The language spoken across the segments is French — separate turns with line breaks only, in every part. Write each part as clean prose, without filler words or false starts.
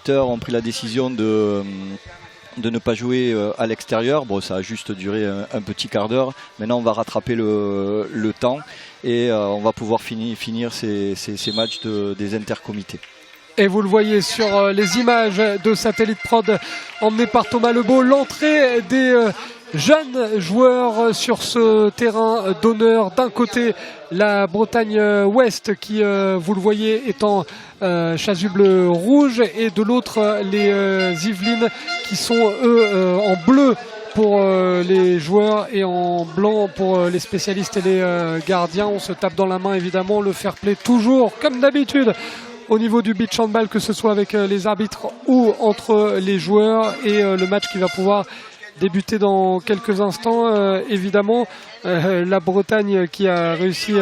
Ont pris la décision de ne pas jouer à l'extérieur. Bon, ça a juste duré un petit quart d'heure. Maintenant, on va rattraper le temps et on va pouvoir finir ces matchs des intercomités.
Et vous le voyez sur les images de Satellite Prod emmenées par Thomas Lebeau, l'entrée des jeunes joueurs sur ce terrain d'honneur. D'un côté, la Bretagne Ouest qui, vous le voyez, est en chasuble rouge, et de l'autre, les Yvelines qui sont, eux, en bleu pour les joueurs et en blanc pour les spécialistes et les gardiens. On se tape dans la main, évidemment, le fair play toujours, comme d'habitude, au niveau du beach handball, que ce soit avec les arbitres ou entre les joueurs, et le match qui va pouvoir débuter dans quelques instants. Évidemment, la Bretagne qui a réussi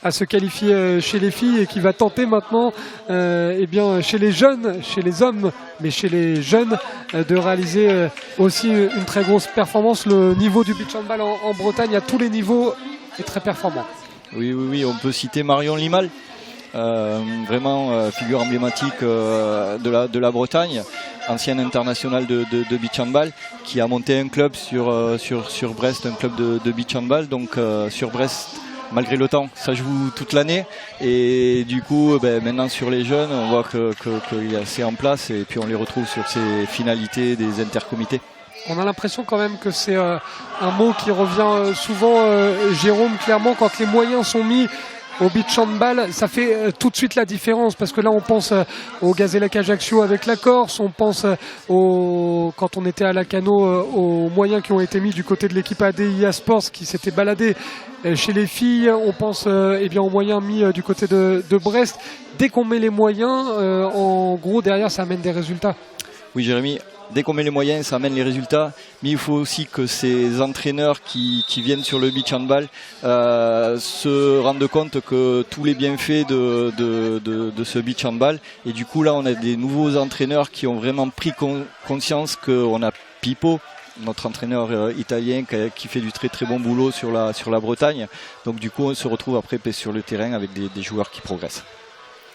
à se qualifier chez les filles et qui va tenter maintenant eh bien, chez les jeunes, chez les hommes, mais chez les jeunes, de réaliser aussi une très grosse performance. Le niveau du beach handball en Bretagne à tous les niveaux est très performant.
Oui, on peut citer Marion Limal. Vraiment figure emblématique de la Bretagne, ancienne internationale de beach handball, qui a monté un club sur Brest, un club de beach handball. Donc sur Brest, malgré le temps, ça joue toute l'année, et du coup maintenant sur les jeunes, on voit qu'il y a assez en place, et puis on les retrouve sur ces finalités des intercomités.
On a l'impression quand même que c'est un mot qui revient souvent, Jérôme, clairement, quand les moyens sont mis au beach handball, ça fait tout de suite la différence, parce que là on pense au Gazélec Ajaccio avec la Corse, on pense quand on était à Lacano aux moyens qui ont été mis du côté de l'équipe ADIA Sports qui s'était baladé chez les filles, on pense eh bien aux moyens mis du côté de Brest. Dès qu'on met les moyens, en gros derrière ça amène des résultats.
Oui, Jérémy, dès qu'on met les moyens, ça amène les résultats, mais il faut aussi que ces entraîneurs qui viennent sur le beach handball se rendent compte que tous les bienfaits de ce beach handball. Et du coup, là, on a des nouveaux entraîneurs qui ont vraiment pris conscience qu'on a Pippo, notre entraîneur italien, qui fait du très très bon boulot sur la Bretagne. Donc du coup, on se retrouve après sur le terrain avec des joueurs qui progressent.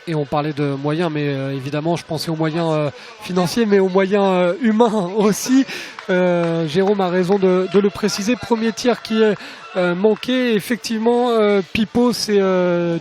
Et on parlait de moyens, mais évidemment, je pensais aux moyens financiers, mais aux moyens humains aussi. Jérôme a raison de le préciser. Premier tir qui est manqué. Effectivement, Pippo, c'est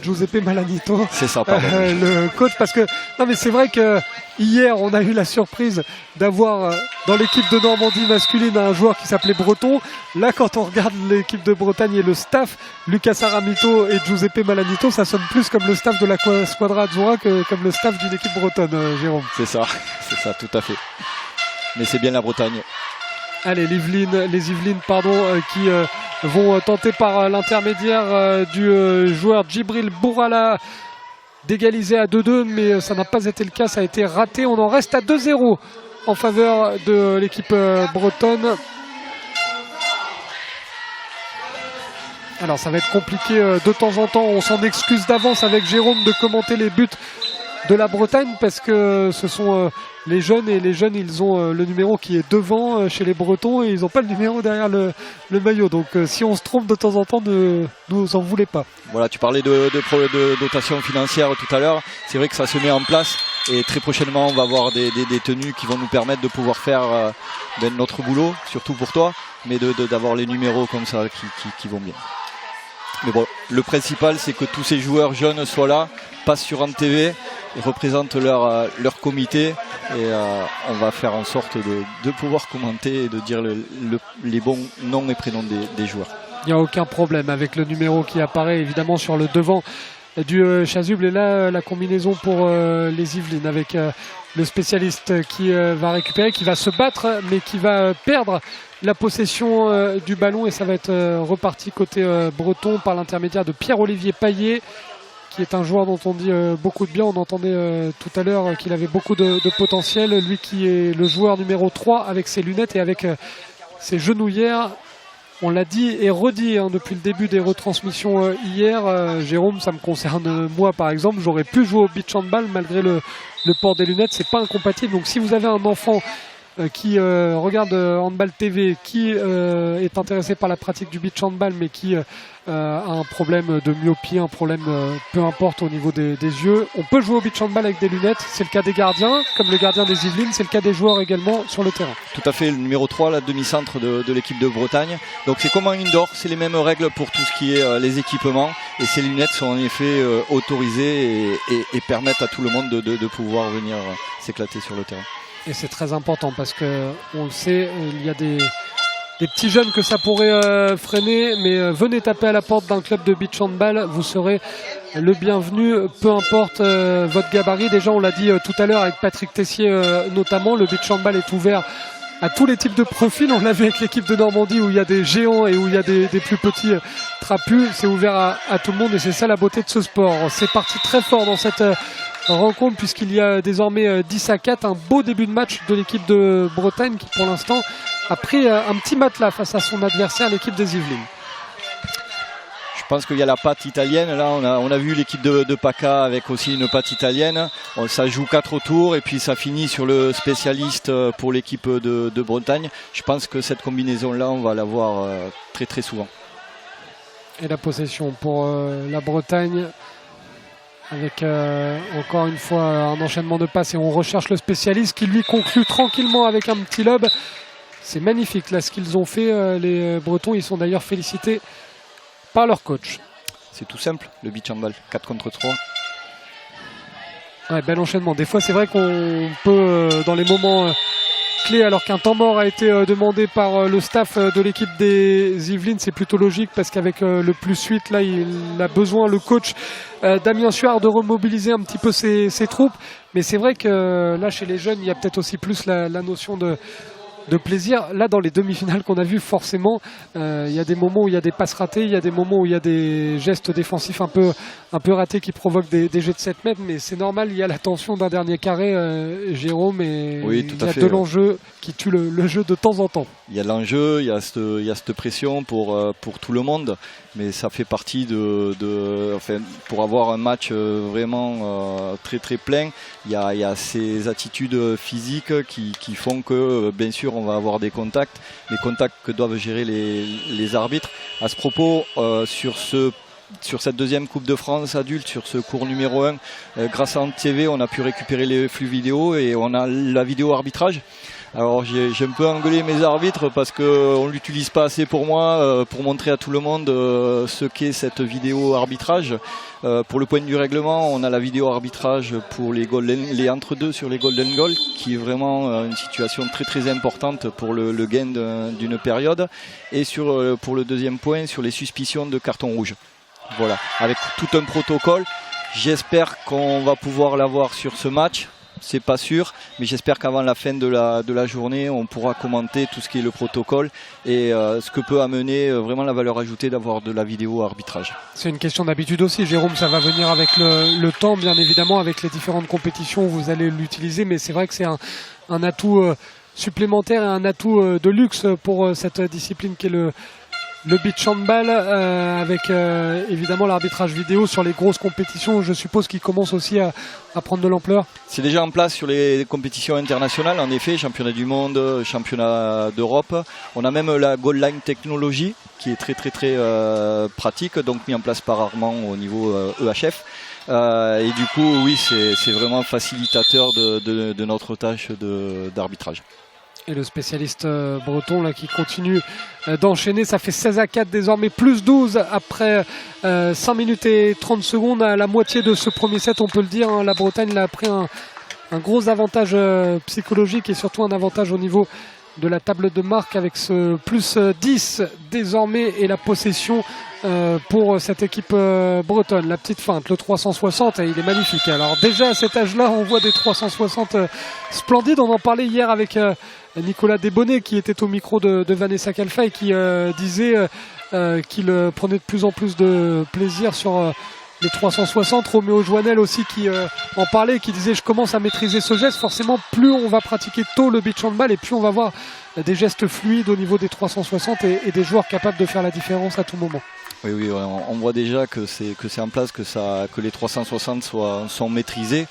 Giuseppe Malanito.
C'est ça, pardon.
Le coach, parce que non, mais c'est vrai que hier, on a eu la surprise d'avoir dans l'équipe de Normandie masculine un joueur qui s'appelait Breton. Là, quand on regarde l'équipe de Bretagne et le staff, Lucas Aramito et Giuseppe Malanito, ça sonne plus comme le staff de la Squadra Azzurra que comme le staff d'une équipe bretonne, Jérôme.
C'est ça, tout à fait. Mais c'est bien la Bretagne.
Allez, les Yvelines, qui vont tenter par l'intermédiaire du joueur Djibril Bourala d'égaliser à 2-2, mais ça n'a pas été le cas, ça a été raté. On en reste à 2-0 en faveur de l'équipe bretonne. Alors ça va être compliqué de temps en temps, on s'en excuse d'avance avec Jérôme de commenter les buts de la Bretagne, parce que ce sont les jeunes, et les jeunes ils ont le numéro qui est devant chez les Bretons, et ils n'ont pas le numéro derrière le maillot. Donc si on se trompe de temps en temps, ne nous en voulez pas. Voilà,
tu parlais de dotation financière tout à l'heure. C'est vrai que ça se met en place, et très prochainement on va avoir des tenues qui vont nous permettre de pouvoir faire notre boulot, surtout pour toi, mais d'avoir les numéros comme ça qui vont bien. Mais bon, le principal, c'est que tous ces joueurs jeunes soient là, passent sur ANTV et représentent leur comité, et on va faire en sorte de pouvoir commenter et de dire les bons noms et prénoms des joueurs.
Il n'y a aucun problème avec le numéro qui apparaît évidemment sur le devant du chasuble, et là la combinaison pour les Yvelines avec le spécialiste qui va récupérer, qui va se battre, mais qui va perdre la possession du ballon, et ça va être reparti côté breton par l'intermédiaire de Pierre-Olivier Paillet, qui est un joueur dont on dit beaucoup de bien. On entendait tout à l'heure qu'il avait beaucoup de potentiel, lui qui est le joueur numéro 3 avec ses lunettes et avec ses genouillères. On l'a dit et redit depuis le début des retransmissions hier. Jérôme, ça me concerne moi par exemple, j'aurais pu jouer au beach handball malgré le port des lunettes, c'est pas incompatible. Donc si vous avez un enfant qui regarde Handball TV, qui est intéressé par la pratique du beach handball, mais qui a un problème de myopie, un problème peu importe au niveau des yeux, on peut jouer au beach handball avec des lunettes. C'est le cas des gardiens, comme le gardien des Yvelines, c'est le cas des joueurs également sur le terrain.
Tout à fait, le numéro 3, la demi-centre de l'équipe de Bretagne. Donc c'est comme en indoor, c'est les mêmes règles pour tout ce qui est les équipements. Et ces lunettes sont en effet autorisées et permettent à tout le monde de pouvoir venir s'éclater sur le terrain.
Et c'est très important parce que on le sait, il y a des petits jeunes que ça pourrait freiner, mais venez taper à la porte d'un club de beach handball, vous serez le bienvenu, peu importe votre gabarit. Déjà on l'a dit tout à l'heure avec Patrick Tessier notamment, le beach handball est ouvert à tous les types de profils. On l'a vu avec l'équipe de Normandie où il y a des géants et où il y a des plus petits trapus. C'est ouvert à tout le monde et c'est ça la beauté de ce sport. C'est parti très fort dans cette rencontre puisqu'il y a désormais 10-4, un beau début de match de l'équipe de Bretagne qui pour l'instant a pris un petit matelas face à son adversaire, l'équipe des Yvelines.
Je pense qu'il y a la patte italienne. Là, on a vu l'équipe de PACA avec aussi une patte italienne. Ça joue 4 tours et puis ça finit sur le spécialiste pour l'équipe de Bretagne. Je pense que cette combinaison-là, on va la voir très très souvent.
Et la possession pour la Bretagne avec encore une fois un enchaînement de passes et on recherche le spécialiste qui lui conclut tranquillement avec un petit lob. C'est magnifique là ce qu'ils ont fait, les Bretons. Ils sont d'ailleurs félicités par leur coach.
C'est tout simple, le beach handball, 4 contre 3.
Ouais, bel enchaînement. Des fois c'est vrai qu'on peut dans les moments clés, alors qu'un temps mort a été demandé par le staff de l'équipe des Yvelines, c'est plutôt logique parce qu'avec le +8 là il a besoin, le coach Damien Suard, de remobiliser un petit peu ses troupes. Mais c'est vrai que là chez les jeunes il y a peut-être aussi plus la notion de plaisir. Là dans les demi-finales qu'on a vu, forcément il y a des moments où il y a des passes ratées, il y a des moments où il y a des gestes défensifs un peu ratés qui provoquent des jeux de 7 mètres, mais c'est normal, il y a la tension d'un dernier carré, Jérôme, et
oui,
il y a de l'enjeu qui tue le jeu de temps en temps.
Il y a l'enjeu, il y a cette pression pour tout le monde, mais ça fait partie enfin, pour avoir un match vraiment très très plein, il y a ces attitudes physiques qui font que bien sûr on va avoir des contacts, les contacts que doivent gérer les arbitres. À ce propos, sur cette deuxième Coupe de France adulte, sur ce cours numéro 1, grâce à TV, on a pu récupérer les flux vidéo et on a la vidéo arbitrage. Alors j'ai un peu engueulé mes arbitres parce qu'on ne l'utilise pas assez pour moi, pour montrer à tout le monde ce qu'est cette vidéo arbitrage. Pour le point du règlement, on a la vidéo arbitrage pour les entre-deux sur les golden goals, qui est vraiment une situation très très importante pour le gain d'une période. Et pour le deuxième point, sur les suspicions de carton rouge. Voilà, avec tout un protocole. J'espère qu'on va pouvoir l'avoir sur ce match. C'est pas sûr, mais j'espère qu'avant la fin de la journée, on pourra commenter tout ce qui est le protocole et ce que peut amener vraiment la valeur ajoutée d'avoir de la vidéo arbitrage. C'est
une question d'habitude aussi, Jérôme, ça va venir avec le temps, bien évidemment, avec les différentes compétitions où vous allez l'utiliser, mais c'est vrai que c'est un atout supplémentaire et un atout de luxe pour cette discipline qui est le beach handball, avec évidemment l'arbitrage vidéo sur les grosses compétitions, je suppose qu'il commence aussi à prendre de l'ampleur. C'est déjà en place sur les compétitions internationales, en effet, championnat du monde, championnat d'Europe. On a même la goal line technologie qui est très très très pratique, donc mis en place par Armand au niveau EHF. Et du coup, oui, c'est vraiment facilitateur de notre tâche d'arbitrage. Et le spécialiste breton là, qui continue d'enchaîner, ça fait 16-4 désormais, plus 12 après 5 minutes et 30 secondes, à la moitié de ce premier set, on peut le dire, hein. La Bretagne là, a pris un gros avantage psychologique et surtout un avantage au niveau de la table de marque avec ce plus 10 désormais et la possession pour cette équipe bretonne. La petite feinte, le 360, et il est magnifique. Alors déjà à cet âge-là, on voit des 360 splendides. On en parlait hier avec Nicolas Desbonnets qui était au micro de Vanessa Calfa et qui disait qu'il prenait de plus en plus de plaisir sur les 360. Roméo Joannel aussi qui en parlait, qui disait je commence à maîtriser ce geste. Forcément, plus on va pratiquer tôt le beach handball et plus on va voir des gestes fluides au niveau des 360 et des joueurs capables de faire la différence à tout moment. Oui, on voit déjà que c'est en place, que les 360 sont maîtrisés.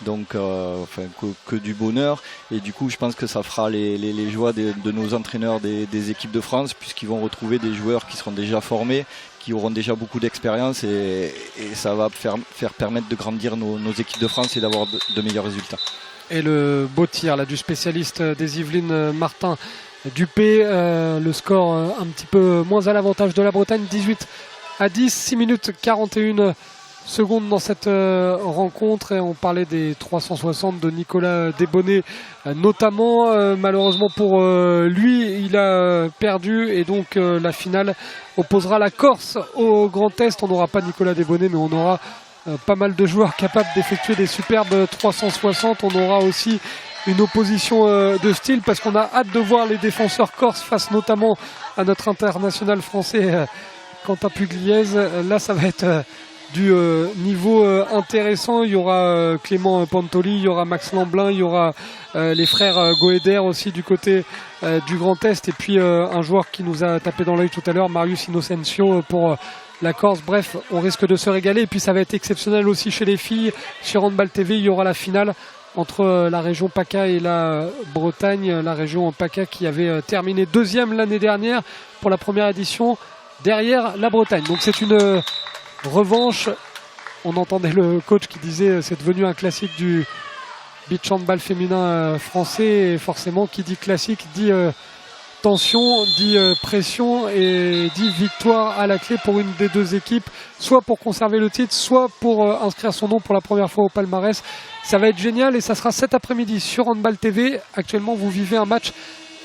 donc que du bonheur. Et du coup, je pense que ça fera les joies de nos entraîneurs des équipes de France, puisqu'ils vont retrouver des joueurs qui seront déjà formés, qui auront déjà beaucoup d'expérience, et ça va faire permettre de grandir nos équipes de France et d'avoir de meilleurs résultats.
Et le beau tir là, du spécialiste des Yvelines, Martin Dupé, le score un petit peu moins à l'avantage de la Bretagne, 18-10, 6 minutes 41 secondes dans cette rencontre. Et on parlait des 360 de Nicolas Desbonnets notamment. Malheureusement pour lui, il a perdu, et donc la finale opposera la Corse au Grand Est. On n'aura pas Nicolas Desbonnets, mais on aura pas mal de joueurs capables d'effectuer des superbes 360. On aura aussi une opposition de style, parce qu'on a hâte de voir les défenseurs corses face notamment à notre international français Quentin Pugliese. Là, ça va être du niveau intéressant. Il y aura Clément Pantoli, il y aura Max Lamblin, il y aura les frères Goeder aussi du côté du Grand Est, et puis un joueur qui nous a tapé dans l'œil tout à l'heure, Marius Innocencio pour la Corse. Bref, on risque de se régaler, et puis ça va être exceptionnel aussi chez les filles. Sur Handball TV, il y aura la finale entre la région PACA et la Bretagne. La région PACA qui avait terminé deuxième l'année dernière pour la première édition, derrière la Bretagne. Donc c'est une revanche. On entendait le coach qui disait c'est devenu un classique du beach handball féminin français, et forcément qui dit classique dit tension, dit pression, et dit victoire à la clé pour une des deux équipes, soit pour conserver le titre, soit pour inscrire son nom pour la première fois au palmarès. Ça va être génial, et ça sera cet après-midi sur Handball TV. Actuellement, vous vivez un match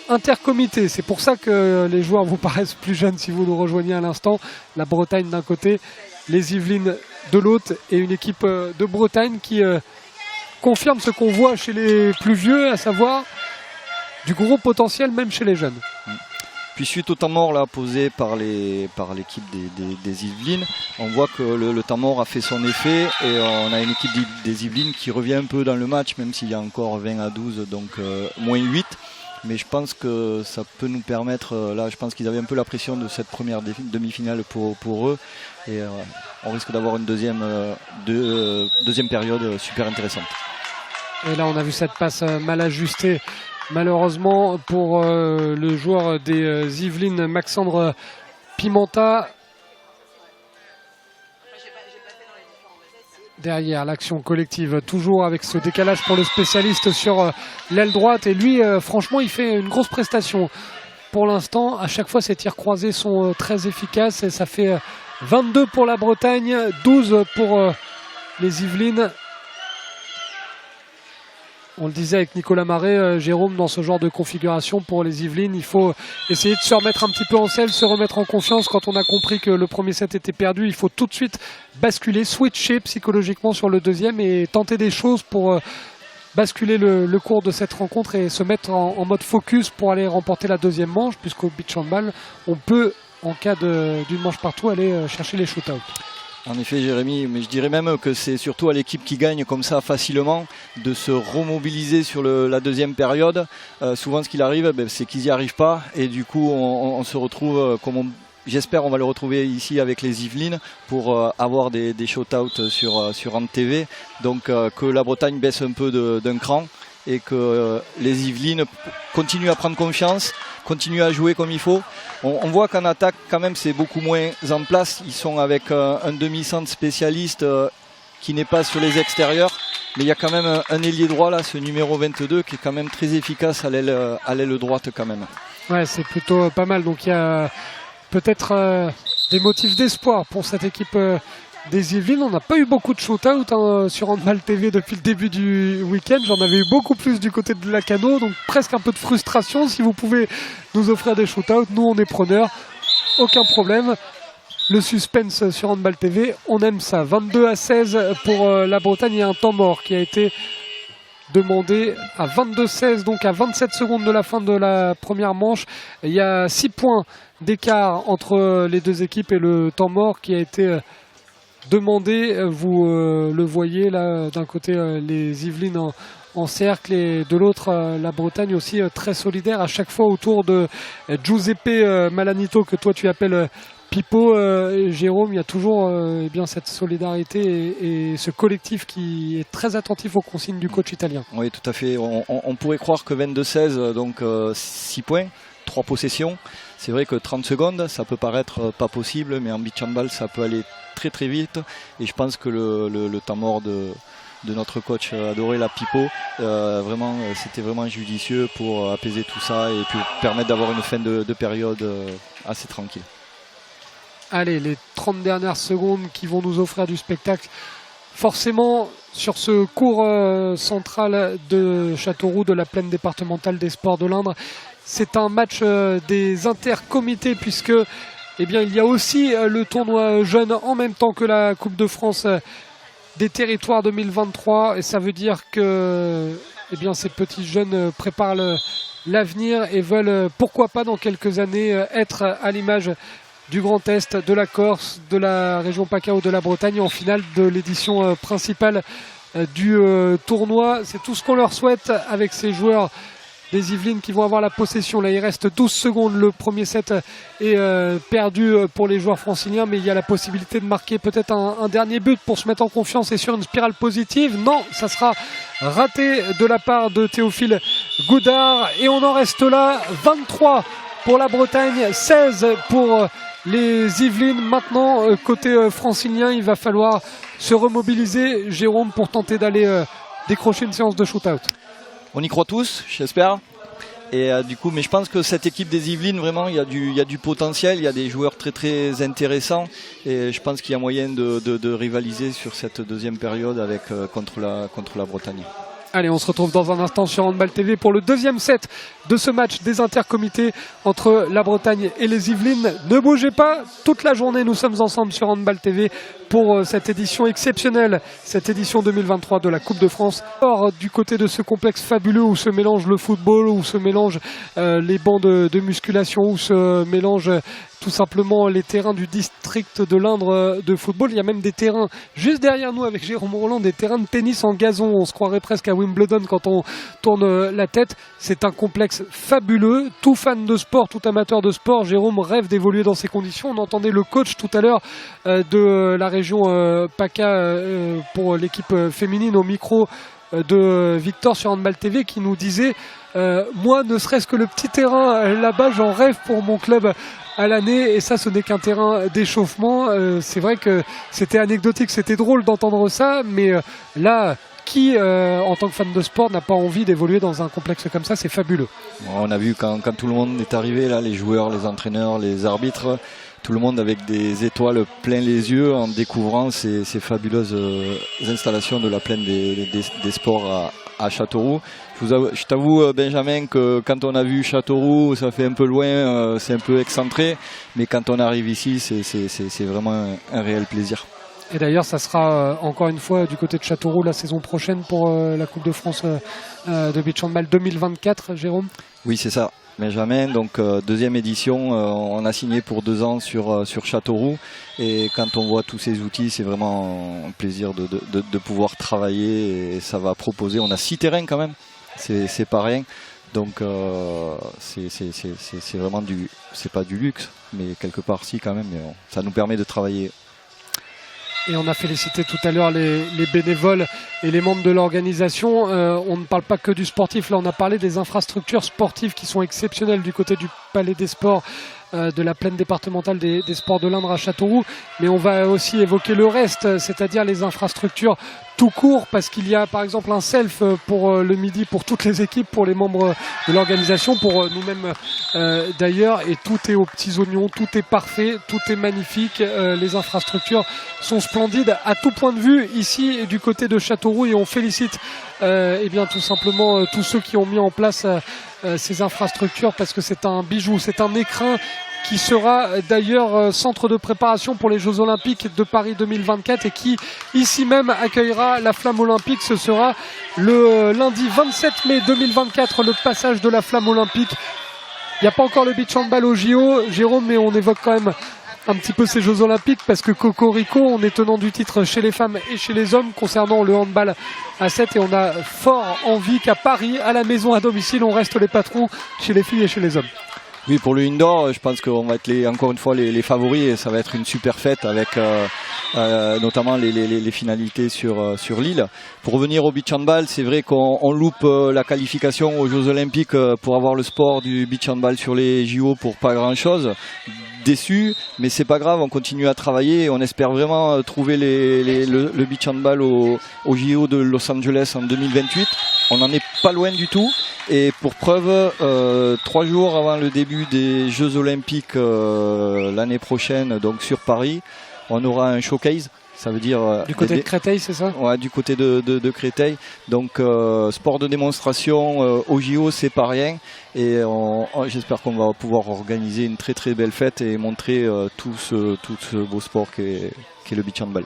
intercomité. C'est pour ça que les joueurs vous paraissent plus jeunes si vous nous rejoignez à l'instant. La Bretagne d'un côté, les Yvelines de l'autre, et une équipe de Bretagne qui confirme ce qu'on voit chez les plus vieux, à savoir du gros potentiel même chez les jeunes.
Puis suite au temps mort là, posé par l'équipe des Yvelines, on voit que le temps mort a fait son effet, et on a une équipe des Yvelines qui revient un peu dans le match, même s'il y a encore 20-12, donc moins 8. Mais je pense que ça peut nous permettre, là je pense qu'ils avaient un peu la pression de cette première demi-finale pour eux, et on risque d'avoir une deuxième période super intéressante.
Et là on a vu cette passe mal ajustée malheureusement pour le joueur des Yvelines, Maxandre Pimenta. Derrière l'action collective, toujours avec ce décalage pour le spécialiste sur l'aile droite. Et lui, franchement, il fait une grosse prestation. Pour l'instant, à chaque fois, ses tirs croisés sont très efficaces. Et ça fait 22 pour la Bretagne, 12 pour les Yvelines. On le disait avec Nicolas Marais, Jérôme, dans ce genre de configuration pour les Yvelines, il faut essayer de se remettre un petit peu en selle, se remettre en confiance. Quand on a compris que le premier set était perdu, il faut tout de suite basculer, switcher psychologiquement sur le deuxième et tenter des choses pour basculer le cours de cette rencontre et se mettre en mode focus pour aller remporter la deuxième manche, puisqu'au beach handball, on peut, en cas d'une manche partout, aller chercher les shootouts.
En effet, Jérémy, mais je dirais même que c'est surtout à l'équipe qui gagne comme ça facilement de se remobiliser sur la deuxième période. Souvent, ce qu'il arrive, c'est qu'ils n'y arrivent pas, et du coup, on se retrouve, j'espère, on va le retrouver ici avec les Yvelines pour avoir des shootouts sur Hand TV. Donc, que la Bretagne baisse un peu d'un cran, et que les Yvelines continuent à prendre confiance, continuent à jouer comme il faut. On voit qu'en attaque, quand même, c'est beaucoup moins en place. Ils sont avec un demi-centre spécialiste qui n'est pas sur les extérieurs. Mais il y a quand même un ailier droit, là, ce numéro 22, qui est quand même très efficace à l'aile droite quand même. Ouais,
c'est plutôt pas mal. Donc il y a peut-être des motifs d'espoir pour cette équipe des Yvelines. On n'a pas eu beaucoup de shootouts sur Handball TV depuis le début du week-end. J'en avais eu beaucoup plus du côté de Lacano, donc presque un peu de frustration. Si vous pouvez nous offrir des shootouts, nous on est preneurs, aucun problème. Le suspense sur Handball TV, on aime ça. 22-16 pour la Bretagne. Il y a un temps mort qui a été demandé à 22-16, donc à 27 secondes de la fin de la première manche. Il y a 6 points d'écart entre les deux équipes, et le temps mort qui a été demandé, vous le voyez là, d'un côté les Yvelines en cercle, et de l'autre la Bretagne aussi très solidaire à chaque fois autour de Giuseppe Malanito, que toi tu appelles Pipo, Jérôme, il y a toujours eh bien, cette solidarité et ce collectif qui est très attentif aux consignes du coach italien.
Oui, tout à fait. On pourrait croire que 22-16, donc 6 points, 3 possessions. C'est vrai que 30 secondes, ça peut paraître pas possible, mais en beach handball, ça peut aller très très vite. Et je pense que le temps mort de notre coach adoré, la Pipo, c'était vraiment judicieux pour apaiser tout ça et puis permettre d'avoir une fin de période assez tranquille.
Allez, les 30 dernières secondes qui vont nous offrir du spectacle. Forcément, sur ce cours central de Châteauroux, de la plaine départementale des sports de l'Indre, c'est un match des intercomités puisque eh bien, il y a aussi le tournoi jeune en même temps que la Coupe de France des territoires 2023. Et ça veut dire que eh bien, ces petits jeunes préparent l'avenir et veulent, pourquoi pas dans quelques années, être à l'image du Grand Est, de la Corse, de la région PACA ou de la Bretagne en finale de l'édition principale du tournoi. C'est tout ce qu'on leur souhaite avec ces joueurs des Yvelines qui vont avoir la possession. Là, il reste 12 secondes. Le premier set est perdu pour les joueurs franciliens, mais il y a la possibilité de marquer peut-être un dernier but pour se mettre en confiance et sur une spirale positive. Non, ça sera raté de la part de Théophile Goudard. Et on en reste là. 23 pour la Bretagne, 16 pour les Yvelines. Maintenant, côté francilien, il va falloir se remobiliser, Jérôme, pour tenter d'aller décrocher une séance de shoot-out.
On y croit tous, j'espère. Et du coup, mais je pense que cette équipe des Yvelines, vraiment, il y a du potentiel, il y a des joueurs très très intéressants. Et je pense qu'il y a moyen de rivaliser sur cette deuxième période contre la Bretagne.
Allez, on se retrouve dans un instant sur Handball TV pour le deuxième set de ce match des intercomités entre la Bretagne et les Yvelines. Ne bougez pas, toute la journée nous sommes ensemble sur Handball TV pour cette édition exceptionnelle, cette édition 2023 de la Coupe de France. Or, du côté de ce complexe fabuleux où se mélange le football, où se mélangent les bancs de musculation, où se mélangent tout simplement les terrains du district de l'Indre de football. Il y a même des terrains juste derrière nous avec Jérôme Roland, des terrains de tennis en gazon. On se croirait presque à Wimbledon quand on tourne la tête. C'est un complexe fabuleux. Tout fan de sport, tout amateur de sport, Jérôme rêve d'évoluer dans ces conditions. On entendait le coach tout à l'heure de la région PACA pour l'équipe féminine au micro de Victor sur Handball TV qui nous disait moi, ne serait-ce que le petit terrain là-bas, j'en rêve pour mon club à l'année, et ça, ce n'est qu'un terrain d'échauffement. C'est vrai que c'était anecdotique, c'était drôle d'entendre ça, mais là, qui, en tant que fan de sport, n'a pas envie d'évoluer dans un complexe comme ça? C'est fabuleux.
On a vu quand tout le monde est arrivé, là, les joueurs, les entraîneurs, les arbitres, tout le monde avec des étoiles plein les yeux en découvrant ces fabuleuses installations de la plaine des sports à Châteauroux. Je t'avoue, Benjamin, que quand on a vu Châteauroux, ça fait un peu loin, c'est un peu excentré, mais quand on arrive ici, c'est vraiment un réel plaisir.
Et d'ailleurs, ça sera encore une fois du côté de Châteauroux la saison prochaine pour la Coupe de France de beach handball 2024, Jérôme?
Oui, c'est ça, Benjamin. Donc deuxième édition, on a signé pour 2 ans sur Châteauroux. Et quand on voit tous ces outils, c'est vraiment un plaisir de pouvoir travailler. Et ça va proposer, on a 6 terrains quand même, c'est pas rien. Donc c'est vraiment c'est pas du luxe, mais quelque part si quand même. Mais ça nous permet de travailler.
Et on a félicité tout à l'heure les bénévoles et les membres de l'organisation. On ne parle pas que du sportif, là on a parlé des infrastructures sportives qui sont exceptionnelles du côté du Palais des Sports, de la plaine départementale des sports de l'Indre à Châteauroux. Mais on va aussi évoquer le reste, c'est-à-dire les infrastructures tout court, parce qu'il y a par exemple un self pour le midi pour toutes les équipes, pour les membres de l'organisation, pour nous-mêmes d'ailleurs, et tout est aux petits oignons, tout est parfait, tout est magnifique, les infrastructures sont splendides à tout point de vue ici du côté de Châteauroux, et on félicite eh bien tout simplement tous ceux qui ont mis en place ces infrastructures, parce que c'est un bijou, c'est un écrin qui sera d'ailleurs centre de préparation pour les Jeux Olympiques de Paris 2024 et qui ici même accueillera la flamme olympique. Ce sera le lundi 27 mai 2024, le passage de la flamme olympique. Il n'y a pas encore le beach handball au JO, Jérôme, mais on évoque quand même un petit peu ces Jeux Olympiques parce que Cocorico, on est tenant du titre chez les femmes et chez les hommes concernant le handball à 7, et on a fort envie qu'à Paris, à la maison, à domicile, on reste les patrons chez les filles et chez les hommes.
Oui, pour le indoor, je pense qu'on va être encore une fois les favoris et ça va être une super fête avec notamment les finalités sur l'île. Pour revenir au beach handball, c'est vrai qu'on loupe la qualification aux Jeux Olympiques pour avoir le sport du beach handball sur les JO pour pas grand chose. Déçu, mais c'est pas grave, on continue à travailler et on espère vraiment trouver le beach handball au JO de Los Angeles en 2028. On n'en est pas loin du tout. Et pour preuve, 3 jours avant le début des Jeux Olympiques l'année prochaine, donc sur Paris, on aura un showcase. Ça veut dire
du côté de Créteil, c'est ça?
Ouais, du côté de Créteil. Donc sport de démonstration au JO, c'est pas rien. Et j'espère qu'on va pouvoir organiser une très très belle fête et montrer tout ce beau sport qu'est le beach handball.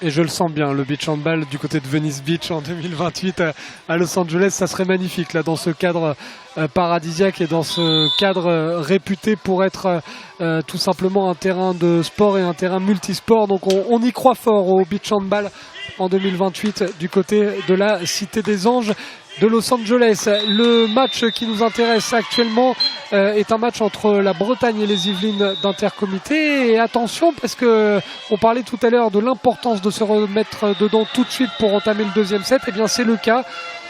Et je le sens bien, le beach handball du côté de Venice Beach en 2028 à Los Angeles, ça serait magnifique là dans ce cadre paradisiaque et dans ce cadre réputé pour être tout simplement un terrain de sport et un terrain multisport. Donc on y croit fort au beach handball en 2028 du côté de la Cité des Anges de Los Angeles. Le match qui nous intéresse actuellement est un match entre la Bretagne et les Yvelines d'Intercomité. Et attention, parce que on parlait tout à l'heure de l'importance de se remettre dedans tout de suite pour entamer le deuxième set. Et bien c'est le cas.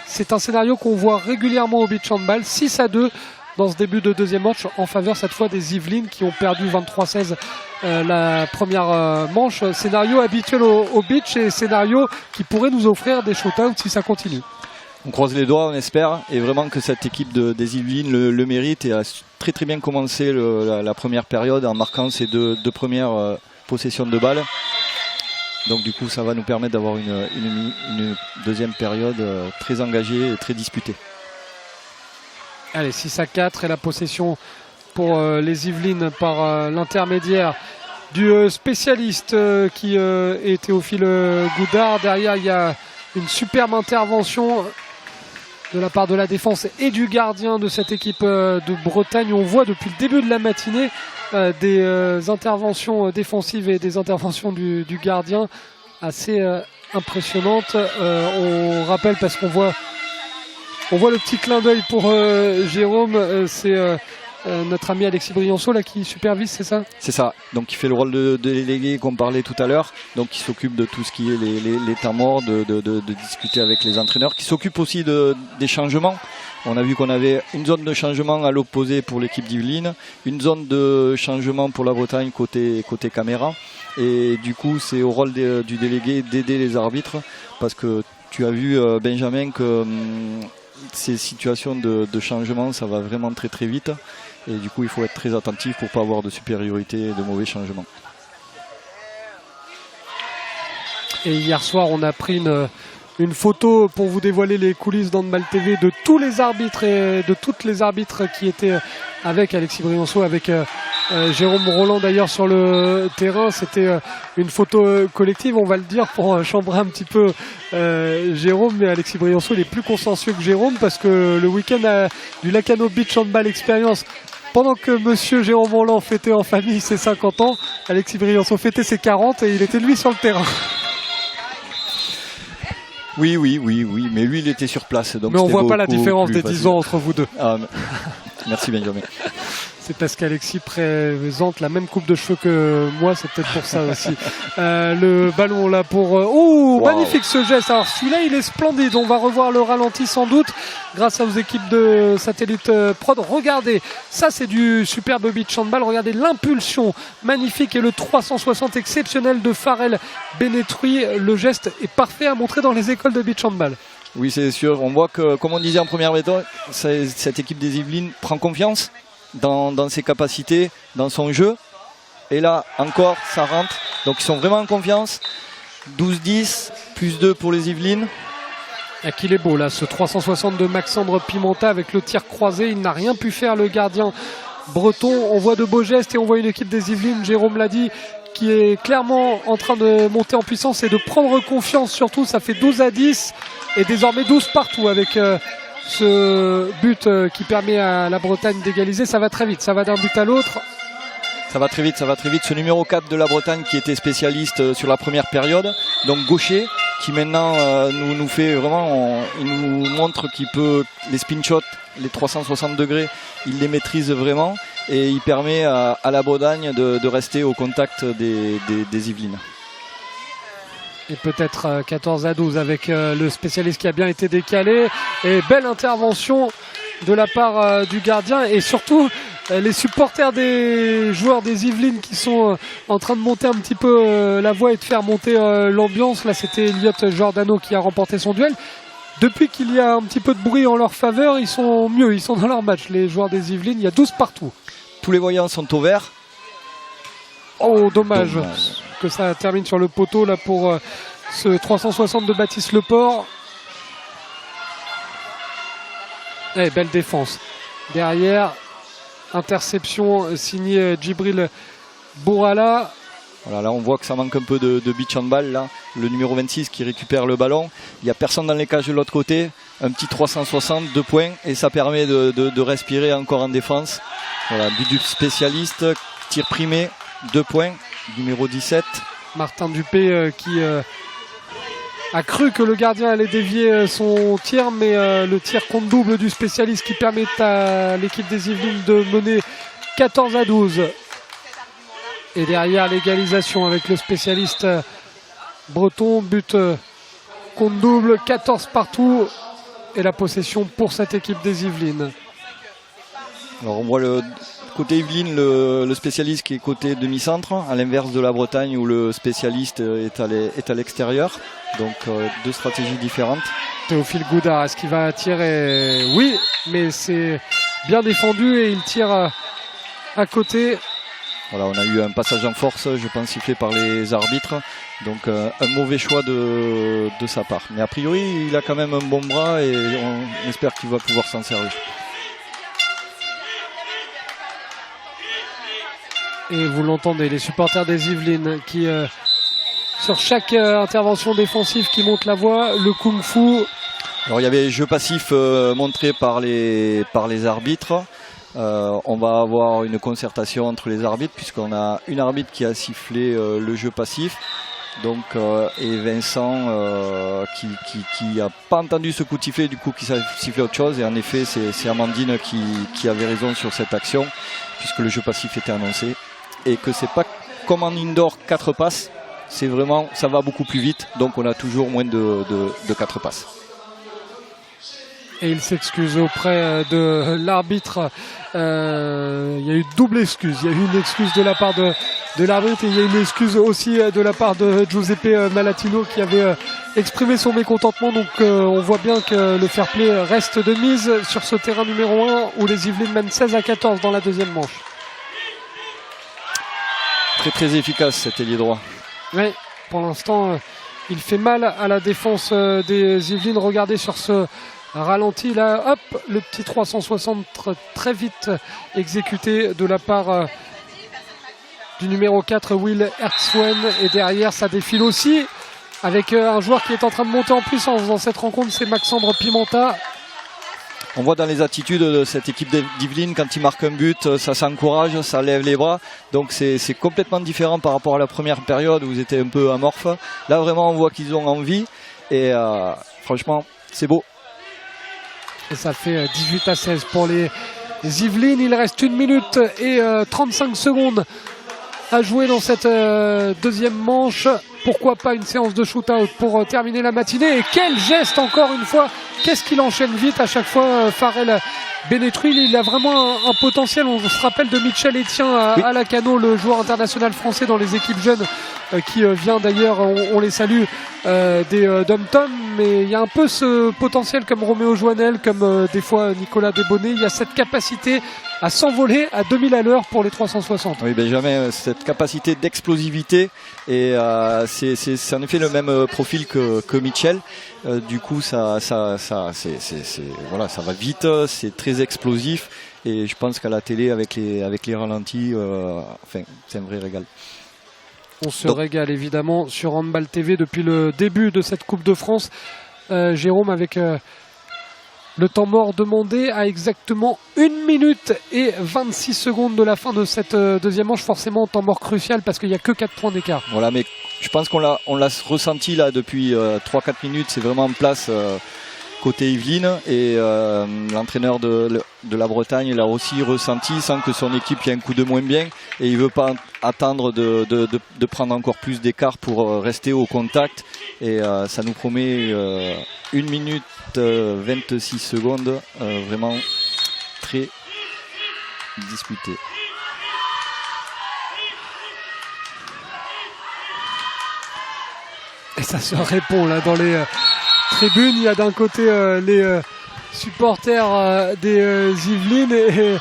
C'est un scénario qu'on voit régulièrement au beach handball, 6-2 dans ce début de deuxième match en faveur cette fois des Yvelines qui ont perdu 23-16 la première manche. Scénario habituel au beach et scénario qui pourrait nous offrir des showtowns si ça continue.
On croise les doigts, on espère, et vraiment que cette équipe des Yvelines le mérite et a très très bien commencé la première période en marquant ses deux premières possessions de balles. Donc du coup ça va nous permettre d'avoir une deuxième période très engagée et très disputée.
Allez, 6-4 et la possession pour les Yvelines par l'intermédiaire du spécialiste qui est Théophile Goudard. Derrière il y a une superbe intervention de la part de la défense et du gardien de cette équipe de Bretagne. On voit depuis le début de la matinée des interventions défensives et des interventions du gardien assez impressionnantes. On rappelle parce qu'on voit le petit clin d'œil pour Jérôme, c'est notre ami Alexis Brianceau là qui supervise, c'est ça? C'est
ça, donc il fait le rôle de délégué qu'on parlait tout à l'heure, donc il s'occupe de tout ce qui est les temps morts, de discuter avec les entraîneurs, qui s'occupe aussi des changements. On a vu qu'on avait une zone de changement à l'opposé pour l'équipe d'Yvelines, une zone de changement pour la Bretagne côté caméra, et du coup c'est au rôle du délégué d'aider les arbitres, parce que tu as vu Benjamin que ces situations de changement ça va vraiment très très vite. Et du coup, il faut être très attentif pour ne pas avoir de supériorité et de mauvais changements.
Et hier soir, on a pris une photo pour vous dévoiler les coulisses d'Handball TV de tous les arbitres et de toutes les arbitres qui étaient avec Alexis Brianceau, avec Jérôme Roland d'ailleurs sur le terrain. C'était une photo collective, on va le dire, pour chambrer un petit peu Jérôme. Mais Alexis Brianceau, il est plus consciencieux que Jérôme parce que le week-end du Lacano Beach Handball Experience, pendant que monsieur Jérôme Roland fêtait en famille ses 50 ans, Alexis Brianceau fêtait ses 40 et il était lui sur le terrain.
Oui, mais lui il était sur place. Donc
mais on voit pas la différence des 10 ans entre vous deux.
Ah, merci Benjamin.
C'est parce qu'Alexis présente la même coupe de cheveux que moi, c'est peut-être pour ça aussi. Le ballon là pour... wow. Magnifique ce geste. Alors celui-là, il est splendide. On va revoir le ralenti sans doute grâce aux équipes de Satellite Prod. Regardez, ça c'est du superbe beach handball. Regardez l'impulsion magnifique et le 360 exceptionnel de Farrell Benetruy. Le geste est parfait à montrer dans les écoles de beach handball.
Oui, c'est sûr. On voit que, comme on disait en première méthode, cette équipe des Yvelines prend confiance dans ses capacités, dans son jeu. Et là, encore, ça rentre. Donc, ils sont vraiment en confiance. 12-10, plus 2 pour les Yvelines.
Et qu'il est beau, là, ce 360 de Maxandre Pimenta avec le tir croisé. Il n'a rien pu faire, le gardien breton. On voit de beaux gestes et on voit une équipe des Yvelines, Jérôme l'a dit, qui est clairement en train de monter en puissance et de prendre confiance. Surtout, ça fait 12-10 et désormais 12 partout avec... ce but qui permet à la Bretagne d'égaliser. Ça va très vite, ça va d'un but à l'autre.
Ça va très vite. Ce numéro 4 de la Bretagne qui était spécialiste sur la première période, donc gaucher, qui maintenant nous fait vraiment, il nous montre qu'il peut, les spin shots, les 360 degrés, il les maîtrise vraiment. et il permet à la Bretagne de rester au contact des Yvelines.
Et peut-être 14-12 avec le spécialiste qui a bien été décalé. Et belle intervention de la part du gardien. Et surtout, les supporters des joueurs des Yvelines qui sont en train de monter un petit peu la voix et de faire monter l'ambiance. Là, c'était Elliot Giordano qui a remporté son duel. Depuis qu'il y a un petit peu de bruit en leur faveur, ils sont mieux. Ils sont dans leur match, les joueurs des Yvelines. Il y a 12 partout. Tous
les voyants sont au vert.
Oh, dommage que ça termine sur le poteau là pour ce 360 de Baptiste Leport. Et belle défense. Derrière, interception signée Djibril Bourala.
Voilà, là on voit que ça manque un peu de beach handball là. Le numéro 26 qui récupère le ballon. Il n'y a personne dans les cages de l'autre côté. Un petit 360, 2 points. Et ça permet de respirer encore en défense. Voilà, but du spécialiste. Tir primé, 2 points. Numéro 17.
Martin Dupé qui a cru que le gardien allait dévier son tir, mais le tir contre double du spécialiste qui permet à l'équipe des Yvelines de mener 14-12. Et derrière l'égalisation avec le spécialiste breton, but contre double, 14 partout. Et la possession pour cette équipe des Yvelines.
Alors on voit le côté Yvelines, le spécialiste qui est côté demi-centre, à l'inverse de la Bretagne où le spécialiste est à l'extérieur. Donc deux stratégies différentes.
Théophile Goudard, est-ce qu'il va tirer? Oui, mais c'est bien défendu et il tire à côté.
Voilà, on a eu un passage en force, je pense, sifflé par les arbitres. Donc un mauvais choix de sa part. Mais a priori, il a quand même un bon bras et on espère qu'il va pouvoir s'en servir.
Et vous l'entendez, les supporters des Yvelines qui, sur chaque intervention défensive, qui montent la voix, le kung-fu.
Alors il y avait jeu passif montré par les arbitres. On va avoir une concertation entre les arbitres puisqu'on a une arbitre qui a sifflé le jeu passif. Donc, et Vincent qui n'a pas entendu ce coup de sifflet, du coup qui a sifflé autre chose. Et en effet, c'est Amandine qui avait raison sur cette action puisque le jeu passif était annoncé. Et que c'est pas comme en indoor 4 passes, c'est vraiment, ça va beaucoup plus vite, donc on a toujours moins de 4 passes.
Et il s'excuse auprès de l'arbitre. Il y a eu double excuse. Il y a eu une excuse de la part de l'arbitre et il y a une excuse aussi de la part de Giuseppe Malatino qui avait exprimé son mécontentement. Donc on voit bien que le fair play reste de mise sur ce terrain numéro 1 où les Yvelines mènent 16-14 dans la deuxième manche.
Très très efficace cet ailier droit.
Oui, pour l'instant, il fait mal à la défense des Yvelines. Regardez sur ce ralenti là, hop, le petit 360 très vite exécuté de la part du numéro 4, Will Hertzwen. Et derrière, ça défile aussi avec un joueur qui est en train de monter en puissance dans cette rencontre, c'est Maxandre Pimenta.
On voit dans les attitudes de cette équipe d'Yvelines, quand ils marquent un but, ça s'encourage, ça lève les bras. Donc c'est complètement différent par rapport à la première période où ils étaient un peu amorphes. Là vraiment on voit qu'ils ont envie et franchement c'est beau.
Et ça fait 18-16 pour les Yvelines. Il reste 1 minute et 35 secondes à jouer dans cette deuxième manche. Pourquoi pas une séance de shoot-out pour terminer la matinée. Et quel geste encore une fois. Qu'est-ce qu'il enchaîne vite à chaque fois, Farrell Bénétruil. Il a vraiment un potentiel. On se rappelle de Michel Etienne à Lacano, le joueur international français dans les équipes jeunes qui vient d'ailleurs, on les salue, des Dom-Tom. Mais il y a un peu ce potentiel comme Roméo Joannel, comme des fois Nicolas Desbonnets. Il y a cette capacité à s'envoler à 2000 à l'heure pour les 360.
Oui, Benjamin, cette capacité d'explosivité et c'est en effet le même profil que Michel. Du coup, ça va vite, c'est très explosif et je pense qu'à la télé avec les ralentis, c'est un vrai régal.
On se régale évidemment sur Handball TV depuis le début de cette Coupe de France. Jérôme, avec le temps mort demandé à exactement 1 minute et 26 secondes de la fin de cette deuxième manche. Forcément, temps mort crucial parce qu'il n'y a que 4 points d'écart.
Voilà, mais je pense qu'on l'a ressenti là depuis 3-4 minutes. C'est vraiment en place. côté Yvelines, et l'entraîneur de la Bretagne l'a aussi ressenti, sent que son équipe y a un coup de moins bien et il ne veut pas attendre de prendre encore plus d'écart pour rester au contact, et ça nous promet 1 minute 26 secondes vraiment très disputé.
Et ça se répond là dans les tribunes. Il y a d'un côté les supporters des Yvelines et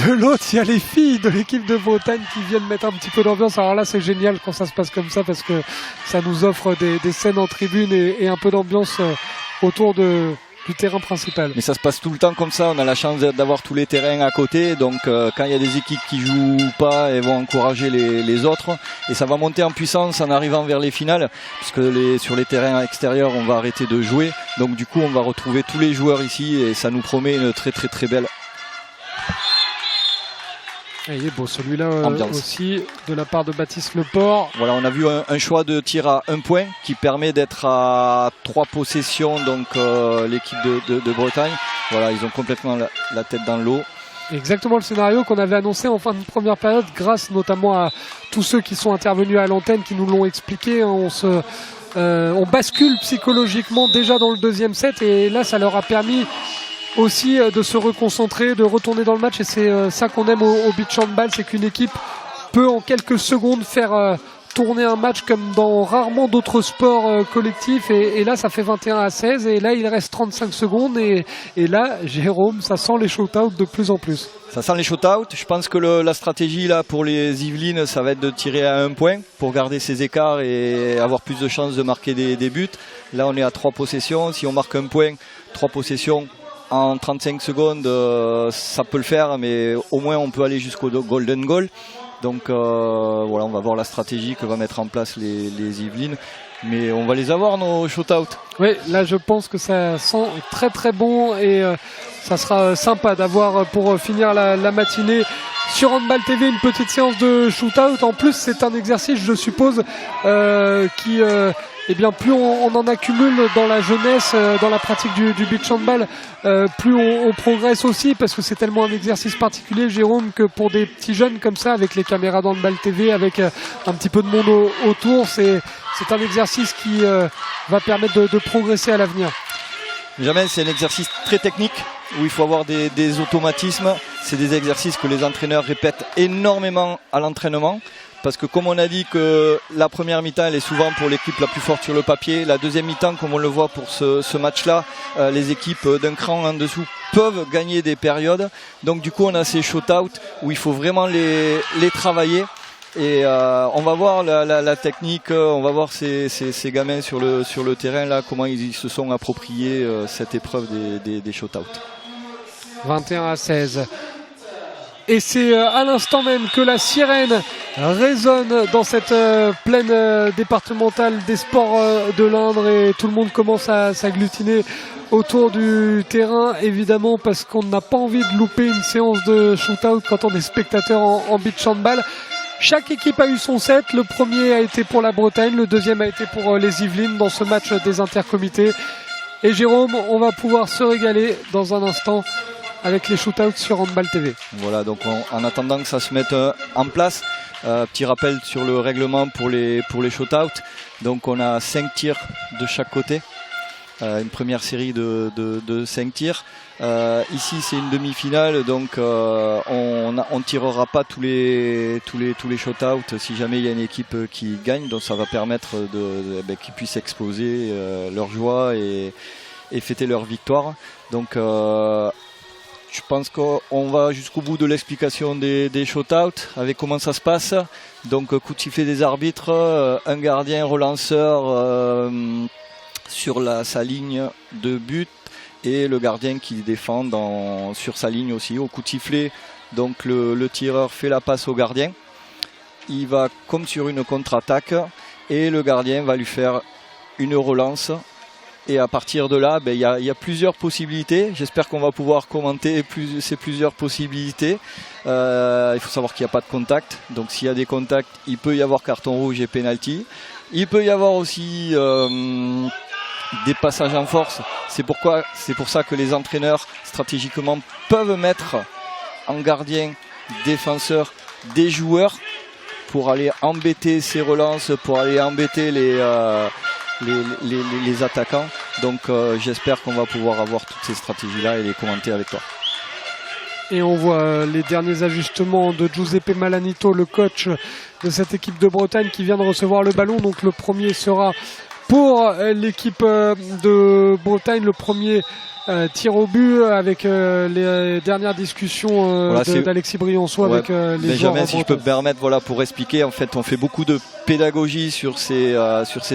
de l'autre il y a les filles de l'équipe de Bretagne qui viennent mettre un petit peu d'ambiance. Alors là c'est génial quand ça se passe comme ça parce que ça nous offre des scènes en tribune et un peu d'ambiance autour du terrain principal.
Mais ça se passe tout le temps comme ça, on a la chance d'avoir tous les terrains à côté, donc quand il y a des équipes qui jouent pas, elles vont encourager les autres, et ça va monter en puissance en arrivant vers les finales, puisque sur les terrains extérieurs on va arrêter de jouer, donc du coup on va retrouver tous les joueurs ici et ça nous promet une très très très belle
il est beau celui-là aussi de la part de Baptiste Leport.
Voilà, on a vu un choix de tir à 1 point qui permet d'être à 3 possessions, donc l'équipe de Bretagne. Voilà, ils ont complètement la tête dans l'eau.
Exactement le scénario qu'on avait annoncé en fin de première période, grâce notamment à tous ceux qui sont intervenus à l'antenne qui nous l'ont expliqué. On bascule psychologiquement déjà dans le deuxième set et là ça leur a permis aussi de se reconcentrer, de retourner dans le match, et c'est ça qu'on aime au beach handball, c'est qu'une équipe peut en quelques secondes faire tourner un match comme dans rarement d'autres sports collectifs, et là ça fait 21-16 et là il reste 35 secondes et là Jérôme, ça sent les shoot-out de plus en plus.
Ça sent les shoot-out. Je pense que la stratégie là pour les Yvelines, ça va être de tirer à 1 point pour garder ses écarts et avoir plus de chances de marquer des buts. Là on est à 3 possessions, si on marque 1 point, 3 possessions en 35 secondes, ça peut le faire, mais au moins on peut aller jusqu'au golden goal. Donc voilà, on va voir la stratégie que va mettre en place les Yvelines, mais on va les avoir nos shoot-out.
Oui, là je pense que ça sent très très bon et ça sera sympa d'avoir pour finir la matinée sur Handball TV une petite séance de shoot-out. En plus c'est un exercice, je suppose, qui eh bien plus on en accumule dans la jeunesse, dans la pratique du beach handball, plus on progresse aussi, parce que c'est tellement un exercice particulier, Jérôme, que pour des petits jeunes comme ça, avec les caméras d'Handball TV, avec un petit peu de monde autour, c'est un exercice qui va permettre de progresser à l'avenir.
Jamais, c'est un exercice très technique où il faut avoir des automatismes. C'est des exercices que les entraîneurs répètent énormément à l'entraînement. Parce que comme on a dit que la première mi-temps elle est souvent pour l'équipe la plus forte sur le papier, la deuxième mi-temps comme on le voit pour ce match-là, les équipes d'un cran en dessous peuvent gagner des périodes. Donc du coup on a ces shoot-out où il faut vraiment les travailler. Et on va voir la technique, on va voir ces gamins sur le terrain là, comment ils se sont appropriés cette épreuve des shoot-out.
21-16. Et c'est à l'instant même que la sirène résonne dans cette plaine départementale des sports de l'Indre, et tout le monde commence à s'agglutiner autour du terrain, évidemment, parce qu'on n'a pas envie de louper une séance de shoot-out quand on est spectateur en beach handball. Chaque équipe a eu son set. Le premier a été pour la Bretagne, le deuxième a été pour les Yvelines dans ce match des intercomités. Et Jérôme, on va pouvoir se régaler dans un instant avec les shootouts sur Handball TV.
Voilà, donc en attendant que ça se mette en place, petit rappel sur le règlement pour les shootouts. Donc on a 5 tirs de chaque côté, une première série de 5 tirs. Ici c'est une demi-finale, donc on tirera pas tous les shootouts si jamais il y a une équipe qui gagne, donc ça va permettre qu'ils puissent exposer leur joie et fêter leur victoire. Donc je pense qu'on va jusqu'au bout de l'explication des shootouts, avec comment ça se passe. Donc coup de sifflet des arbitres, un gardien relanceur sur sa ligne de but et le gardien qui défend sur sa ligne aussi. Au coup de sifflet, donc le tireur fait la passe au gardien. Il va comme sur une contre-attaque et le gardien va lui faire une relance. Et à partir de là, il y a plusieurs possibilités. J'espère qu'on va pouvoir commenter ces plusieurs possibilités. Il faut savoir qu'il n'y a pas de contact. Donc s'il y a des contacts, il peut y avoir carton rouge et penalty. Il peut y avoir aussi des passages en force. C'est pour ça que les entraîneurs stratégiquement peuvent mettre en gardien, défenseur, des joueurs pour aller embêter ces relances, pour aller embêter les attaquants. Donc j'espère qu'on va pouvoir avoir toutes ces stratégies-là et les commenter avec toi.
Et on voit les derniers ajustements de Giuseppe Malanito, le coach de cette équipe de Bretagne qui vient de recevoir le ballon. Donc le premier sera pour l'équipe de Bretagne, le premier tir au but avec les dernières discussions d'Alexis Briançon avec les joueurs.
Benjamin, si je peux me permettre, voilà, pour expliquer, en fait, on fait beaucoup de pédagogie sur ces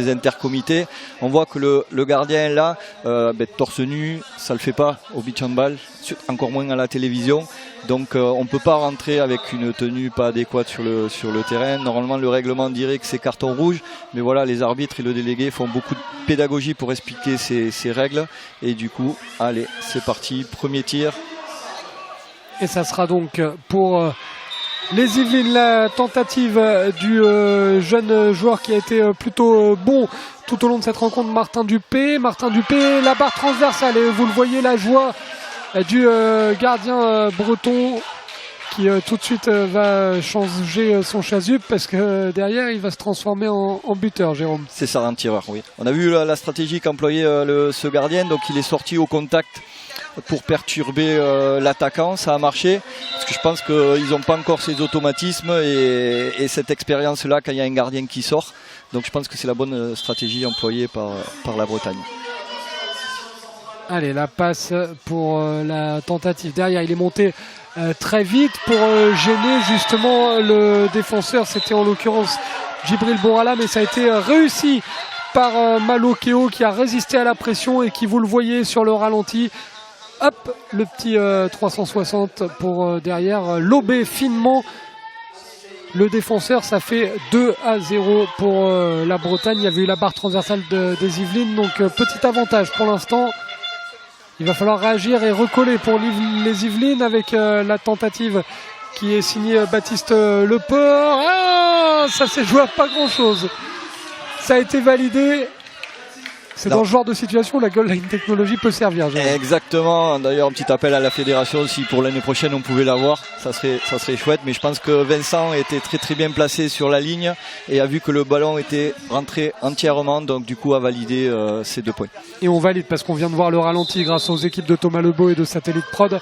intercomités. On voit que le gardien là, torse nu, ça le fait pas au beach handball, encore moins à la télévision. Donc on ne peut pas rentrer avec une tenue pas adéquate sur le terrain. Normalement le règlement dirait que c'est carton rouge, mais voilà, les arbitres et le délégué font beaucoup de pédagogie pour expliquer ces règles. Et du coup, allez, c'est parti, premier tir.
Et ça sera donc pour les Yvelines, la tentative du jeune joueur qui a été plutôt bon tout au long de cette rencontre, Martin Dupé. Martin Dupé, la barre transversale, et vous le voyez, la joie du gardien breton qui tout de suite va changer son chasuble parce que derrière il va se transformer en buteur, Jérôme.
C'est ça, un tireur, oui. On a vu la stratégie qu'employait ce gardien, donc il est sorti au contact pour perturber l'attaquant, ça a marché parce que je pense qu'ils n'ont pas encore ces automatismes et cette expérience là quand il y a un gardien qui sort, donc je pense que c'est la bonne stratégie employée par la Bretagne.
Allez, la passe pour la tentative. Derrière, il est monté très vite pour gêner justement le défenseur. C'était en l'occurrence Djibril Borala, mais ça a été réussi par Malo Keo qui a résisté à la pression et qui, vous le voyez sur le ralenti, hop, le petit 360 pour derrière, lobé finement le défenseur. Ça fait 2-0 pour la Bretagne. Il y avait eu la barre transversale des Yvelines, donc petit avantage pour l'instant. Il va falloir réagir et recoller pour les Yvelines avec la tentative qui est signée Baptiste Leport. Ah, ça s'est joué à pas grand chose. Ça a été validé. C'est dans ce genre de situation la goal line technologie peut servir.
Exactement. D'ailleurs, un petit appel à la fédération si pour l'année prochaine on pouvait l'avoir, ça serait chouette. Mais je pense que Vincent était très très bien placé sur la ligne et a vu que le ballon était rentré entièrement, donc du coup a validé ces 2 points.
Et on valide parce qu'on vient de voir le ralenti grâce aux équipes de Thomas Lebeau et de Satellite Prod.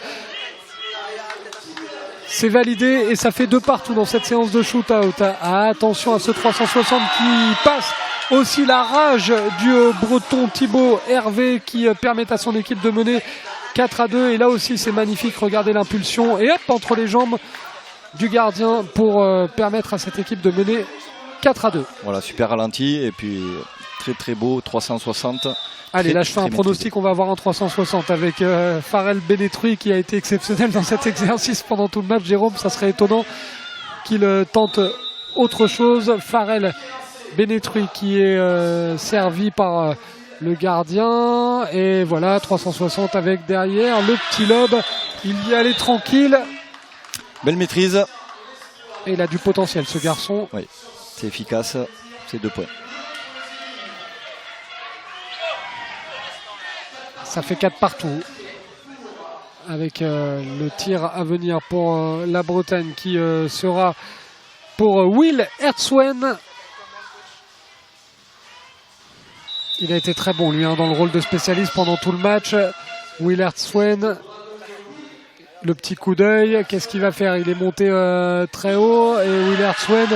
C'est validé et ça fait 2 partout dans cette séance de shootout. Attention à ce 360 qui passe. Aussi la rage du breton Thibaut Hervé qui permet à son équipe de mener 4-2. Et là aussi c'est magnifique, regardez l'impulsion. Et hop, entre les jambes du gardien pour permettre à cette équipe de mener 4-2.
Voilà, super ralenti et puis très très beau, 360.
Allez, là je fais un pronostic, on va avoir un 360 avec Farrell Bénétruy qui a été exceptionnel dans cet exercice pendant tout le match. Jérôme, ça serait étonnant qu'il tente autre chose. Farrell Bénétruy qui est servi par le gardien. Et voilà, 360 avec derrière le petit lob. Il y allait tranquille.
Belle maîtrise.
Et il a du potentiel ce garçon.
Oui, c'est efficace, c'est 2 points.
Ça fait 4 partout. Avec le tir à venir pour la Bretagne qui sera pour Will Hertzwen. Il a été très bon lui dans le rôle de spécialiste pendant tout le match. Will Hertzwen. Le petit coup d'œil. Qu'est-ce qu'il va faire? Il est monté très haut. Et Will Hertzwen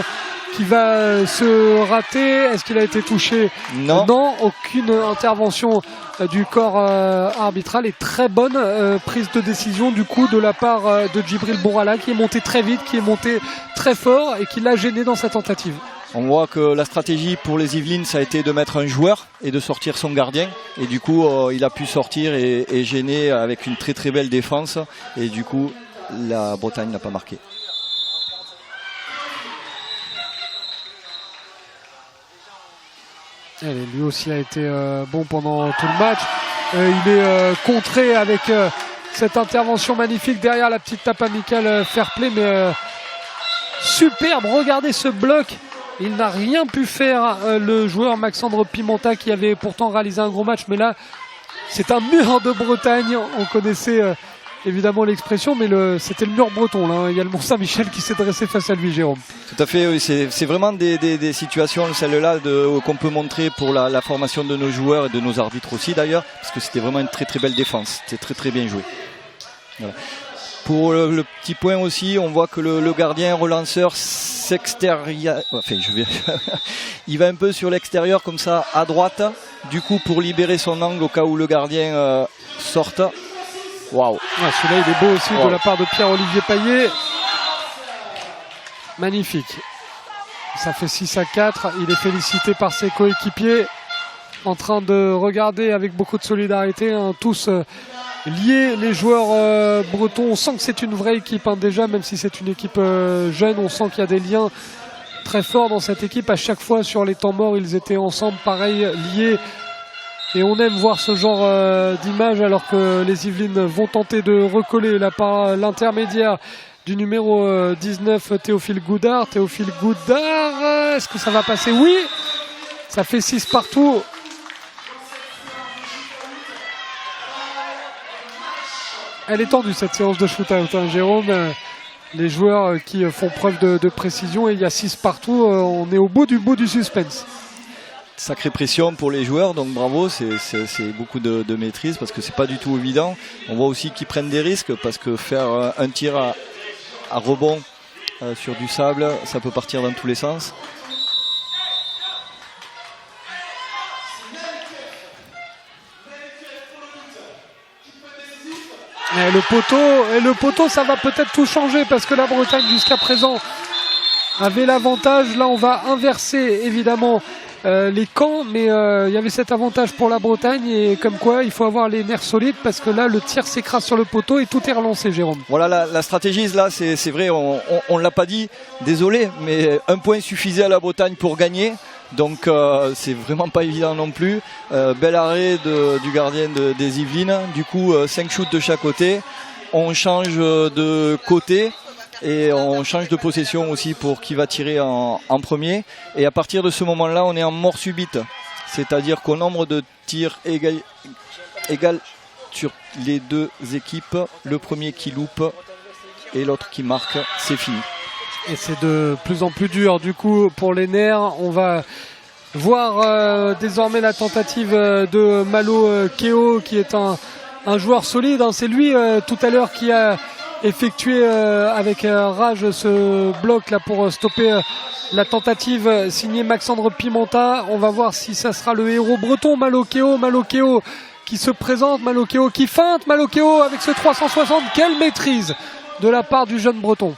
qui va se rater. Est-ce qu'il a été touché?
Non.
Non, aucune intervention du corps arbitral et très bonne prise de décision du coup de la part de Djibril Borala qui est monté très vite, qui est monté très fort et qui l'a gêné dans sa tentative.
On voit que la stratégie pour les Yvelines ça a été de mettre un joueur et de sortir son gardien et du coup il a pu sortir et gêner avec une très très belle défense et du coup la Bretagne n'a pas marqué.
Lui aussi a été bon pendant tout le match. Il est contré avec cette intervention magnifique derrière la petite tape amicale fair play. Mais superbe, regardez ce bloc Il n'a rien pu faire, le joueur Maxandre Pimenta, qui avait pourtant réalisé un gros match. Mais là, c'est un mur de Bretagne. On connaissait évidemment l'expression, mais c'était le mur breton. Là. Il y a le Mont-Saint-Michel qui s'est dressé face à lui, Jérôme.
Tout à fait, oui. C'est vraiment des situations, celle-là, qu'on peut montrer pour la formation de nos joueurs et de nos arbitres aussi d'ailleurs, parce que c'était vraiment une très très belle défense. C'était très très bien joué. Voilà. Pour le petit point aussi, on voit que le gardien relanceur s'extérieur. Enfin, il va un peu sur l'extérieur comme ça à droite, du coup pour libérer son angle au cas où le gardien sorte. Waouh!
Celui-là il est beau aussi de la part de Pierre-Olivier Payet. Magnifique. Ça fait 6-4. Il est félicité par ses coéquipiers, en train de regarder avec beaucoup de solidarité, hein, tous liés, les joueurs bretons. On sent que c'est une vraie équipe, hein, déjà, même si c'est une équipe jeune. On sent qu'il y a des liens très forts dans cette équipe. À chaque fois sur les temps morts, ils étaient ensemble, pareil, liés. Et on aime voir ce genre d'image, alors que les Yvelines vont tenter de recoller là par l'intermédiaire du numéro 19, Théophile Goudard. Théophile Goudard, est-ce que ça va passer? Oui, ça fait 6 partout. Elle est tendue cette séance de shoot-out, hein, Jérôme. Les joueurs qui font preuve de précision, et il y a 6 partout. On est au bout du suspense.
Sacrée pression pour les joueurs, donc bravo, c'est beaucoup de maîtrise, parce que c'est pas du tout évident. On voit aussi qu'ils prennent des risques, parce que faire un tir à rebond sur du sable, ça peut partir dans tous les sens.
Et le poteau, ça va peut-être tout changer, parce que la Bretagne jusqu'à présent avait l'avantage. Là on va inverser évidemment les camps, mais il y avait cet avantage pour la Bretagne, et comme quoi il faut avoir les nerfs solides, parce que là le tir s'écrase sur le poteau et tout est relancé, Jérôme.
Voilà, la stratégie là, c'est vrai, on l'a pas dit, désolé, mais un point suffisait à la Bretagne pour gagner. Donc c'est vraiment pas évident non plus. Bel arrêt du gardien des Yvelines. Du coup 5 shoots de chaque côté. On change de côté et on change de possession aussi pour qui va tirer en premier. Et à partir de ce moment-là, on est en mort subite. C'est-à-dire qu'au nombre de tirs égal sur les deux équipes, le premier qui loupe et l'autre qui marque, c'est fini.
Et c'est de plus en plus dur du coup pour les nerfs. On va voir désormais la tentative de Malo Keo, qui est un joueur solide, hein. C'est lui tout à l'heure qui a effectué avec rage ce bloc là pour stopper la tentative signée Maxandre Pimenta. On va voir si ça sera le héros breton, Malo Keo qui se présente, Malo Keo qui feinte, Malo Keo avec ce 360. Quelle maîtrise de la part du jeune breton.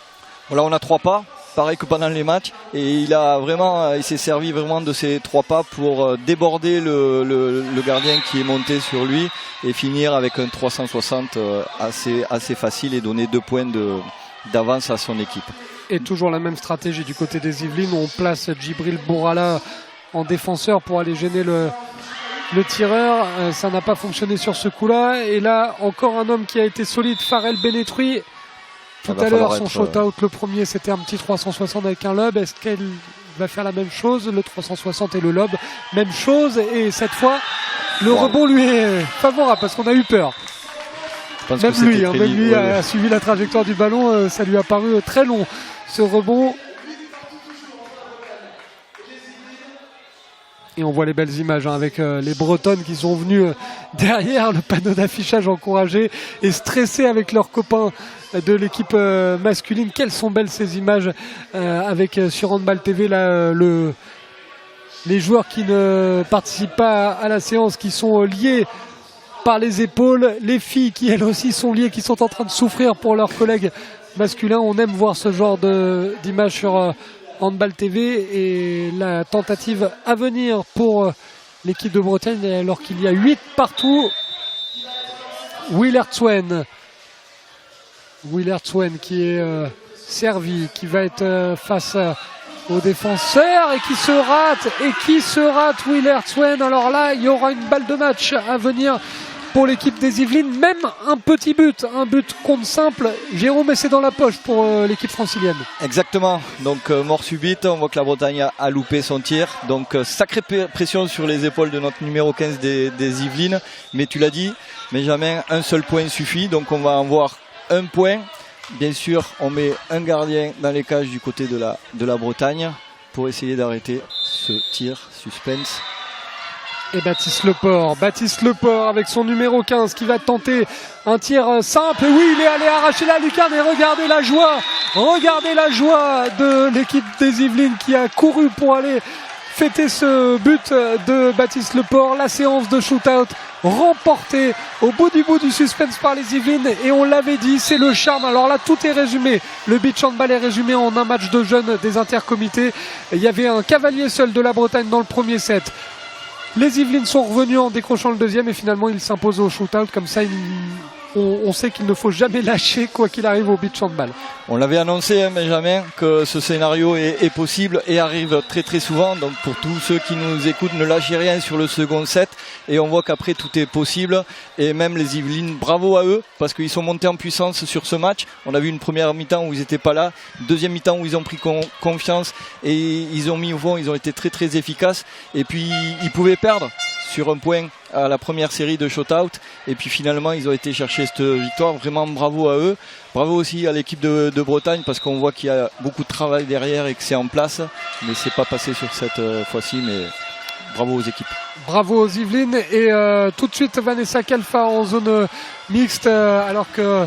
Voilà, on a 3 pas, pareil que pendant les matchs, et il s'est servi vraiment de ces 3 pas pour déborder le gardien qui est monté sur lui et finir avec un 360 assez facile et donner 2 points d'avance à son équipe. Et
toujours la même stratégie du côté des Yvelines, on place Djibril Bourala en défenseur pour aller gêner le tireur. Ça n'a pas fonctionné sur ce coup-là, et là encore un homme qui a été solide, Farel Benetri. Tout à l'heure, son shot-out, le premier, c'était un petit 360 avec un lob. Est-ce qu'elle va faire la même chose? Le 360 et le lob, même chose. Et cette fois, le rebond lui est favorable, parce qu'on a eu peur. Même lui a suivi la trajectoire du ballon. Ça lui a paru très long, ce rebond. Et on voit les belles images, hein, avec les Bretonnes qui sont venues derrière le panneau d'affichage encouragé et stressées avec leurs copains de l'équipe masculine. Quelles sont belles ces images avec sur Handball TV là, les joueurs qui ne participent pas à la séance, qui sont liés par les épaules, les filles qui elles aussi sont liées, qui sont en train de souffrir pour leurs collègues masculins. On aime voir ce genre d'images sur Handball TV, et la tentative à venir pour l'équipe de Bretagne, alors qu'il y a 8 partout. Willard Swen qui est servi, qui va être face au défenseur et qui se rate Willard Swen. Alors là, il y aura une balle de match à venir pour l'équipe des Yvelines, même un petit but, un but contre simple. Jérôme, et c'est dans la poche pour l'équipe francilienne.
Exactement, donc mort subite, on voit que la Bretagne a loupé son tir, donc sacrée pression sur les épaules de notre numéro 15 des Yvelines, mais tu l'as dit, Benjamin, un seul point suffit, donc on va en voir un point. Bien sûr, on met un gardien dans les cages du côté de la Bretagne pour essayer d'arrêter ce tir suspense.
Et Baptiste Leport avec son numéro 15 qui va tenter un tir simple. Et oui, il est allé arracher la lucarne et regardez la joie de l'équipe des Yvelines qui a couru pour aller fêter ce but de Baptiste Leport. La séance de shootout remportée au bout du suspense par les Yvelines, et on l'avait dit, c'est le charme. Alors là, tout est résumé. Le beach handball est résumé en un match de jeunes des intercomités. Il y avait un cavalier seul de la Bretagne dans le premier set. Les Yvelines sont revenus en décrochant le deuxième et finalement ils s'imposent au shootout. Comme ça, on sait qu'il ne faut jamais lâcher quoi qu'il arrive au beach handball.
On l'avait annoncé, Benjamin, que ce scénario est possible et arrive très très souvent. Donc pour tous ceux qui nous écoutent, ne lâchez rien sur le second set. Et on voit qu'après tout est possible. Et même les Yvelines, bravo à eux, parce qu'ils sont montés en puissance sur ce match. On a vu une première mi-temps où ils n'étaient pas là, deuxième mi-temps où ils ont pris confiance et ils ont mis au fond, ils ont été très très efficaces. Et puis ils pouvaient perdre sur un point à la première série de shootout, et puis finalement ils ont été chercher cette victoire. Vraiment bravo à eux, bravo aussi à l'équipe de Bretagne, parce qu'on voit qu'il y a beaucoup de travail derrière et que c'est en place, mais c'est pas passé sur cette fois-ci, mais bravo aux équipes.
Bravo aux Yvelines. Et tout de suite Vanessa Kalfa en zone mixte, alors que